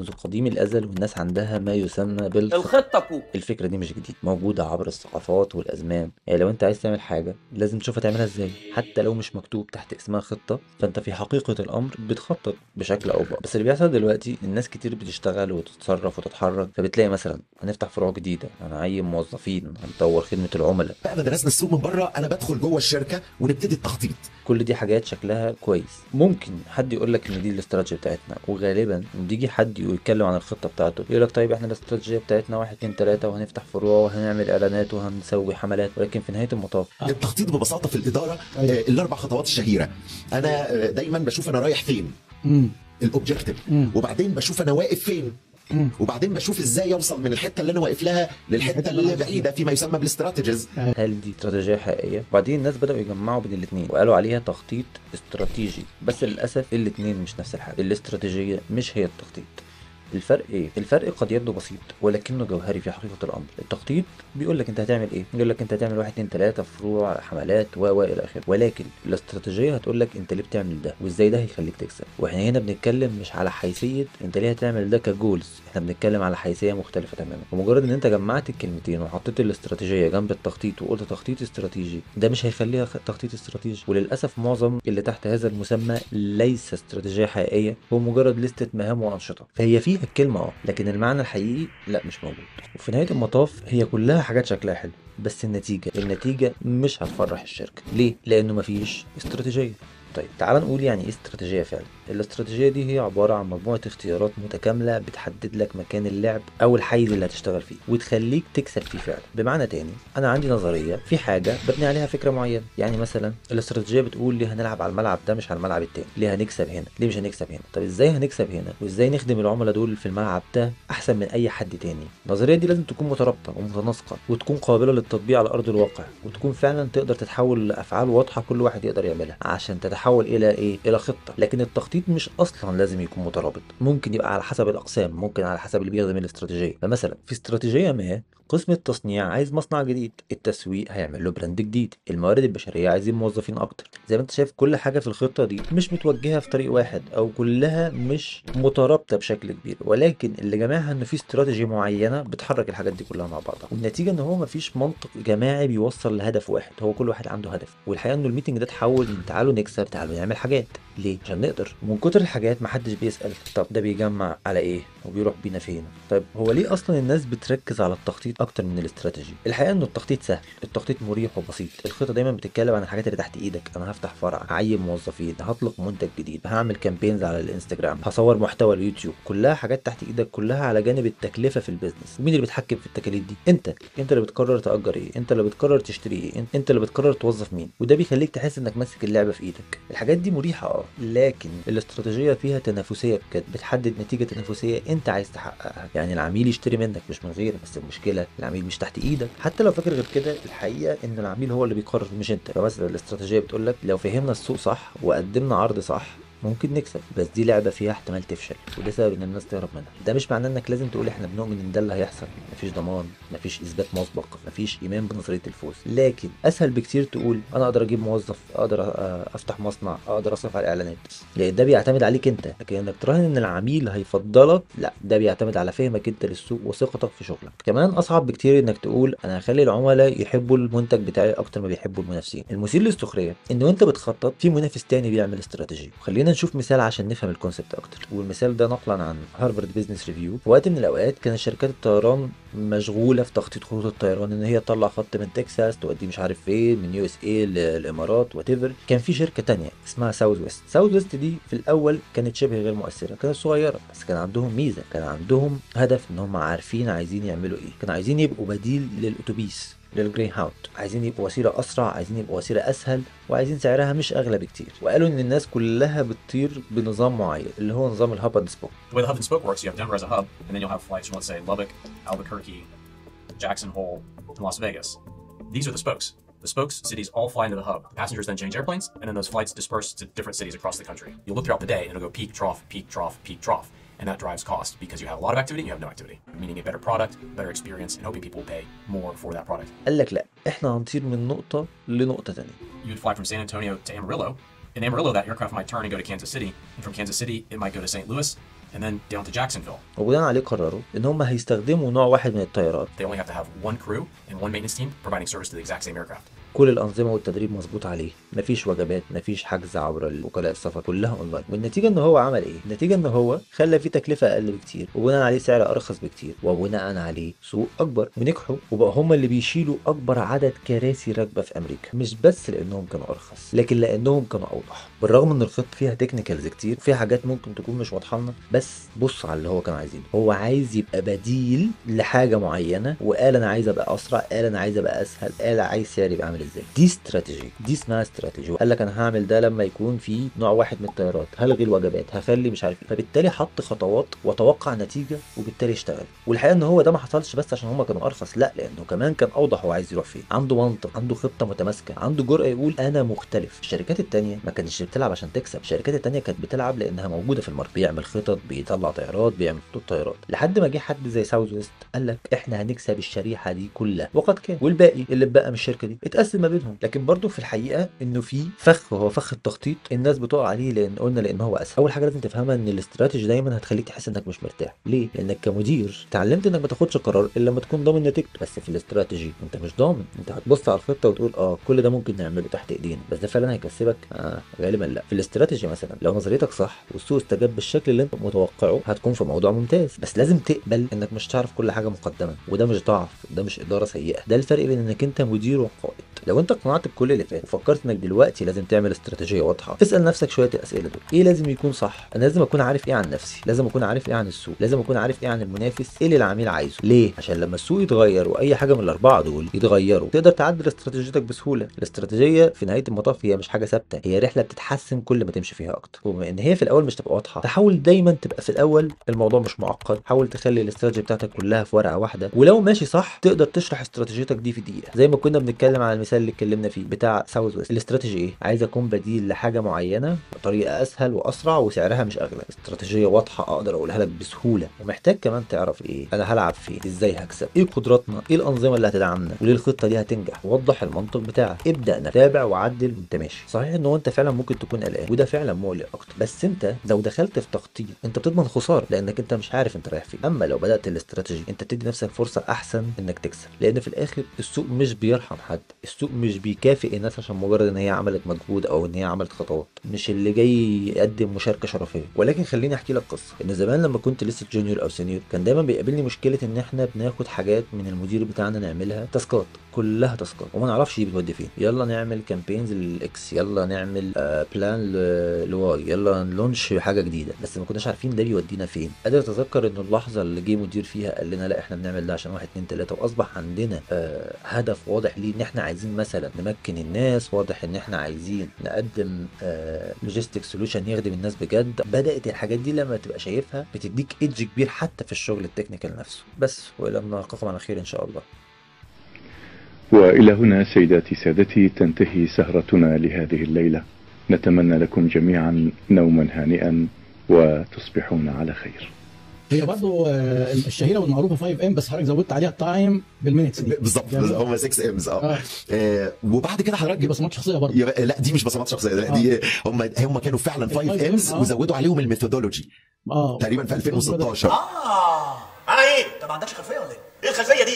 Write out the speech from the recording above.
منذ قديم الأزل والناس عندها ما يسمى الخطة كو. الفكرة دي مش جديدة، موجودة عبر الثقافات والأزمان. يعني لو أنت عايز تعمل حاجة لازم تشوف هتعملها إزاي، حتى لو مش مكتوب تحت اسمها خطة فأنت في حقيقة الأمر بتخطط بشكل أو بآخر. بس اللي بيحصل دلوقتي الناس كتير بتشتغل وتتصرف وتتحرك، فبتلاقي مثلا هنفتح فروع جديدة، هنعين موظفين، هنطور خدمة العملاء. بقى درسنا السوق من بره، انا بدخل جوه الشركه ونبتدي التخطيط. كل دي حاجات شكلها كويس. ممكن حد يقول لك ان دي الاستراتيجيه بتاعتنا، وغالبا لما بيجي حد يتكلم عن الخطه بتاعته يقول لك طيب احنا الاستراتيجيه بتاعتنا 1 2 3 وهنفتح فروع وهنعمل اعلانات وهنسوي حملات، ولكن في نهايه المطاف التخطيط ببساطه في الاداره الاربع خطوات الشهيره. انا دايما بشوف انا رايح فين، الاوبجيكتيف، وبعدين بشوف انا واقف فين، وبعدين بشوف ازاي اوصل من الحته اللي انا واقف لها للحته اللي بعيده فيما يسمى بالاستراتيجيز. هل دي استراتيجيه حقيقيه؟ وبعدين الناس بداوا يجمعوا بين الاثنين وقالوا عليها تخطيط استراتيجي، بس للاسف الاثنين مش نفس الحاجه. الاستراتيجيه مش هي التخطيط. الفرق ايه؟ الفرق قد يبدو بسيط ولكنه جوهري في حقيقة الأمر. التخطيط بيقول لك أنت هتعمل إيه؟ يقول لك أنت هتعمل 1 2 3 فروع، حملات إلى آخره، ولكن الاستراتيجية هتقول لك أنت ليه بتعمل ده وإزاي ده هيخليك تكسب. وإحنا هنا بنتكلم مش على حيثية أنت ليه هتعمل ده كجولز، إحنا بنتكلم على حيثية مختلفة تماما. ومجرد إن أنت جمعت الكلمتين وحطيت الاستراتيجية جنب التخطيط وقلت تخطيط استراتيجي، ده مش هيخليها تخطيط استراتيجي. وللأسف معظم اللي تحت هذا المسمى ليس استراتيجية حقيقية، هو مجرد لستة مهام وأنشطة. فهي فيها الكلمة لكن المعنى الحقيقي لا، مش موجود. وفي نهاية المطاف هي كلها حاجات شكلها حلو، بس النتيجة مش هتفرح الشركة. ليه؟ لأنه مفيش استراتيجية. طيب تعال نقول يعني ايه استراتيجية فعلا. الاستراتيجية دي هي عبارة عن مجموعة اختيارات متكاملة بتحدد لك مكان اللعب او الحيز اللي هتشتغل فيه وتخليك تكسب فيه فعلا. بمعنى تاني، انا عندي نظرية في حاجة ببني عليها فكرة معينة. يعني مثلا الاستراتيجية بتقول ليه هنلعب على الملعب ده مش على الملعب التاني، ليه هنكسب هنا، ليه مش هنكسب هنا، طب ازاي هنكسب هنا، وازاي نخدم العملاء دول في الملعب ده احسن من اي حد تاني. النظرية دي لازم تكون مترابطة ومتناسقة وتكون قابلة للتطبيق على ارض الواقع، وتكون فعلا تقدر تتحول لافعال واضحة كل واحد يقدر يعملها عشان تتحول الى ايه، الى خطة. لكن التخطيط مش اصلا لازم يكون مترابط، ممكن يبقى على حسب الاقسام، ممكن على حسب اللي بيخدم الاستراتيجية. فمثلا في استراتيجية ما قسم التصنيع عايز مصنع جديد، التسويق هيعمل له براند جديد، الموارد البشريه عايزين موظفين اكتر. زي ما انت شايف كل حاجه في الخطه دي مش متوجهه في طريق واحد او كلها مش مترابطه بشكل كبير، ولكن اللي جمعها ان في استراتيجي معينه بتحرك الحاجات دي كلها مع بعضها. والنتيجه ان هو مفيش منطق جماعي بيوصل لهدف واحد، هو كل واحد عنده هدف. والحقيقه انه الميتنج ده اتحول من تعالوا نكسب تعالوا نعمل حاجات. ليه؟ عشان نقدر. ومن كتر الحاجات محدش بيسال طب ده بيجمع على ايه وبيروح بينا فين. طيب هو ليه اصلا الناس بتركز على التخطيط اكتر من الاستراتيجي؟ الحقيقه انه التخطيط سهل، التخطيط مريح وبسيط. الخطه دايما بتتكلم عن الحاجات اللي تحت ايدك. انا هفتح فرع، هعين موظفين، هطلق منتج جديد، هعمل كامبينز على الانستجرام، هصور محتوى اليوتيوب، كلها حاجات تحت ايدك، كلها على جانب التكلفه في البيزنس. ومين اللي بيتحكم في التكاليف دي؟ انت اللي بتقرر تأجر ايه، انت اللي بتقرر تشتري ايه، انت اللي بتقرر توظف مين. وده بيخليك تحس انك ماسك اللعبه في ايدك. الحاجات دي مريحه لكن الاستراتيجيه فيها تنافسيه بجد، بتحدد نتيجه تنافسيه انت عايز تحققها. يعني العميل يشتري منك مش من غيرك، بس المشكله العميل مش تحت ايدك. حتى لو فاكر غير كده، الحقيقه ان العميل هو اللي بيقرر مش انت. فمثلا الاستراتيجيه بتقول لك لو فهمنا السوق صح وقدمنا عرض صح ممكن نكسب، بس دي لعبه فيها احتمال تفشل، وده سبب ان الناس تهرب منها. ده مش معناه انك لازم تقول احنا بنؤمن ان ده اللي هيحصل. مفيش ضمان، مفيش اثبات مسبق، مفيش ايمان بنظريه الفوز. لكن اسهل بكتير تقول انا اقدر اجيب موظف، اقدر افتح مصنع، اقدر اصرف على الاعلانات، لان ده بيعتمد عليك انت. لكن انك تراهن ان العميل هيفضلك، لا، ده بيعتمد على فهمك انت للسوق وثقتك في شغلك. كمان اصعب بكتير انك تقول انا هخلي العملاء يحبوا المنتج بتاعي اكتر ما بيحبوا المنافسين. المثير للسخريه ان وانت بتخطط في منافس تاني بيعمل استراتيجي. خلينا نشوف مثال عشان نفهم الكونسبت اكتر. والمثال ده نقلا عن هارفارد بيزنس ريفيو. في وقت من الاوقات كانت شركات الطيران مشغوله في تخطيط خطوط الطيران، ان هي تطلع خط من تكساس توديه مش عارف فين، من يو اس اي للامارات وات ايفر. كان في شركه تانية اسمها ساوث ويست. ساوث ويست دي في الاول كانت شبه غير مؤثره، كانت صغيره، بس كان عندهم ميزه، كان عندهم هدف ان هم عارفين عايزين يعملوا ايه. كانوا عايزين يبقوا بديل للاتوبيس، للجري هاوند، عايزين يبقوا وسيله اسرع، عايزين يبقوا وسيله اسهل، وعايزين سعرها مش اغلى بكتير. وقالوا ان الناس كلها بتطير بنظام معين اللي هو نظام الهاب اند سبوك. The way the hub and spoke works, you have Denver as a hub, and then you'll have flights from, let's say, Lubbock, Albuquerque, Jackson Hole, and Las Vegas. These are the spokes. The spokes cities all fly into the hub. The passengers then change airplanes, and then those flights disperse to different cities across the country. You'll look throughout the day, and it'll go peak, trough, peak, trough, peak, trough. And that drives cost because you have a lot of activity and you have no activity, meaning a better product, better experience, and hoping people will pay more for that product. قال لك لا، احنا هنطير من نقطة لنقطة تانية. You would fly from San Antonio to Amarillo. In Amarillo, that aircraft might turn and go to Kansas City, and from Kansas City, it might go to St. Louis, and then down to Jacksonville. وبناء عليه قرروا ان هم هيستخدموا نوع واحد من الطيارات. They only have to have one crew and one maintenance team providing service to the exact same aircraft. كل الانظمه والتدريب مظبوط عليه، مفيش وجبات، مفيش حجز عبر وكلاء السفر، كلها اونلاين. والنتيجه ان هو عمل ايه؟ النتيجه ان هو خلى في تكلفه اقل بكتير، وبناء عليه سعر ارخص بكتير، وبناء عليه سوق اكبر، ونجحوا وبقى هم اللي بيشيلوا اكبر عدد كراسي راكبه في امريكا، مش بس لانهم كانوا ارخص لكن لانهم كانوا اوضح. بالرغم ان الخطه فيها تكنيكالز كتير وفيها حاجات ممكن تكون مش واضحه لنا، بس بص على اللي هو كان عايزينه. هو عايز يبقى بديل لحاجه معينه، وقال انا عايز ابقى اسرع، قال انا عايز ابقى اسهل، قال عايز سعري يبقى عامل ازاي. دي استراتيجي، دي اسمها استراتيجي. قال لك انا هعمل ده لما يكون في نوع واحد من الطيارات، هلغي الوجبات، هخلي مش عارف ايه. فبالتالي حط خطوات وتوقع نتيجه، وبالتالي اشتغل. والحقيقه ان هو ده ما حصلش بس عشان هم كانوا ارخص، لا، لانه كمان كان اوضح هو عايز يروح فين، عنده منطق، عنده خطه متماسكه، عنده جرأه يقول انا مختلف. الشركات التانيه ما كانتش بتلعب عشان تكسب، الشركات التانيه كانت بتلعب لانها موجوده في الماركت، بيعمل خطط، بيطلع طيارات، بيعمل خطوط طيارات، لحد ما جه حد زي ساوث ويست قال لك احنا هنكسب الشريحه دي كلها، وقد كان. والباقي اللي اتبقى من الشركه دي اتقسم ما بينهم. لكن برضه في الحقيقه انه في فخ، وهو فخ التخطيط، الناس بتقع عليه لان هو اسهل. اول حاجه لازم تفهمها ان الاستراتيجي دايما هتخليك تحس انك مش مرتاح. ليه؟ لانك كمدير اتعلمت انك ما تاخدش قرار الا لما تكون ضامن نتيجته. بس في الاستراتيجي انت مش ضامن، انت هتبص على الخطه وتقول كل ده ممكن نعمله تحت ايدينا، بس ده فعلا هيكسبك؟ غالبا لا. في الاستراتيجي مثلا لو نظريتك صح والسوق استجاب بالشكل اللي انت متوقعه، هتكون في موضوع ممتاز. بس لازم تقبل انك مش تعرف كل حاجه مقدما، وده مش ضعف، ده مش اداره سيئه، ده الفرق بين انك انت مدير وقائد. لو انت اقتنعت بكل اللي فات وفكرت انك دلوقتي لازم تعمل استراتيجيه واضحه، اسال نفسك شويه الاسئله دول. ايه لازم يكون صح؟ انا لازم اكون عارف ايه عن نفسي، لازم اكون عارف ايه عن السوق، لازم اكون عارف ايه عن المنافس، ايه اللي العميل عايزه. ليه؟ عشان لما السوق يتغير واي حاجه من الاربعه دول يتغيروا تقدر تعدل استراتيجيتك بسهوله. الاستراتيجيه في نهايه المطاف هي مش حاجه ثابته، هي رحله بتتحسن كل ما تمشي فيها اكتر. وبما ان هي في الاول مش تبقى واضحه، فحاول دايما تبقى في الاول الموضوع مش معقد، حاول تخلي الاستراتيجيه بتاعتك كلها في ورقه واحده، ولو ماشي صح تقدر تشرح استراتيجيتك دي في دقيقه. زي ما كنا بنتكلم على المثال اللي اتكلمنا فيه بتاع ساوث ويست. الاستراتيجي ايه؟ عايز اكون بديل لحاجه معينه بطريقه اسهل واسرع وسعرها مش اغلى. استراتيجيه واضحه اقدر اقولها لك بسهوله. ومحتاج كمان تعرف ايه انا هلعب فين، ازاي هكسب، ايه قدراتنا، ايه الانظمه اللي هتدعمنا، وليه الخطه دي هتنجح. وضح المنطق بتاعك، ابدا تابع وعدل وانت ماشي. صحيح ان هو انت فعلا ممكن تكون قلقان، وده فعلا مقلق اكتر، بس انت لو دخلت في تخطيط انت بتضمن خساره، لانك انت مش عارف انت رايح فين. اما لو بدات الاستراتيجي انت بتدي نفسك فرصه احسن انك تكسب، لان في الاخر السوق مش بيرحم حد، السوق مش بيكافئ الناس عشان مجرد ان هي عملت مجهود او ان هي عملت خطوات، مش اللي جاي يقدم مشاركه شرفيه. ولكن خليني احكي لك قصه. ان زمان لما كنت لسه جونيور او سينيور كان دايما بيقابلني مشكله ان احنا بناخد حاجات من المدير بتاعنا نعملها تاسكات، كلها تاسكات، وما نعرفش دي بتودي فين. يلا نعمل كامبينز للاكس، يلا نعمل بلان لواي، يلا نلونش حاجه جديده، بس ما كناش عارفين ده بيودينا فين. قادر اتذكر ان اللحظه اللي جه مدير فيها قال لنا لا احنا بنعمل ده عشان 1 2 3، واصبح عندنا هدف واضح ليه، ان احنا عايزين مثلا نمكن الناس، واضح ان احنا عايزين نقدم لوجيستيك سوليوشن يخدم الناس بجد. بدات الحاجات دي لما تبقى شايفها بتديك ايدج كبير حتى في الشغل التكنيكال نفسه. بس والى ان نلقاكم على خير ان شاء الله. وإلى هنا سيداتي سادتي تنتهي سهرتنا لهذه الليلة. نتمنى لكم جميعا نوما هانئا وتصبحون على خير. هي برضه الشهيره والمعروفه 5 ام، بس حضرتك زودت عليها التايم بالمينتس دي. بالظبط، هم 6 امز. وبعد كده حضرتك دي بصمات شخصيه برضه. لا دي مش بصمات شخصيه، لا دي هم كانوا فعلا 5 امز وزودوا عليهم الميثودولوجي تقريبا في 2016. انا ايه؟ انت ما عندكش خلفيه ولا ايه؟ ايه الخلفيه دي؟